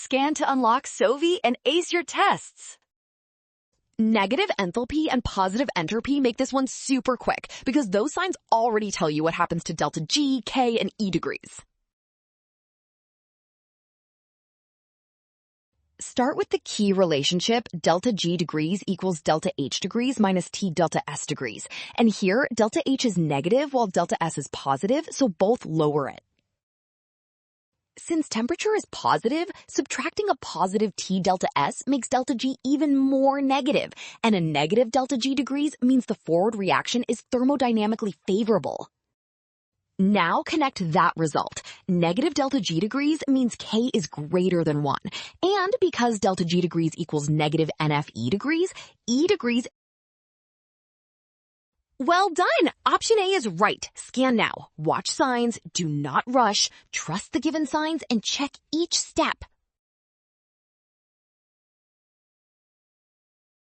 Scan to unlock Sovi and ace your tests. Negative enthalpy and positive entropy make this one super quick because those signs already tell you what happens to delta G, K, and E degrees. Start with the key relationship delta G degrees equals delta H degrees minus T delta S degrees. And here, delta H is negative while delta S is positive, so both lower it. Since temperature is positive, subtracting a positive T delta S makes delta G even more negative, and a negative delta G degrees means the forward reaction is thermodynamically favorable. Now connect that result. Negative delta G degrees means K is greater than 1, and because delta G degrees equals negative NFE degrees, E degrees. Well done! Option A is right. Scan now. Watch signs, do not rush, trust the given signs, and check each step.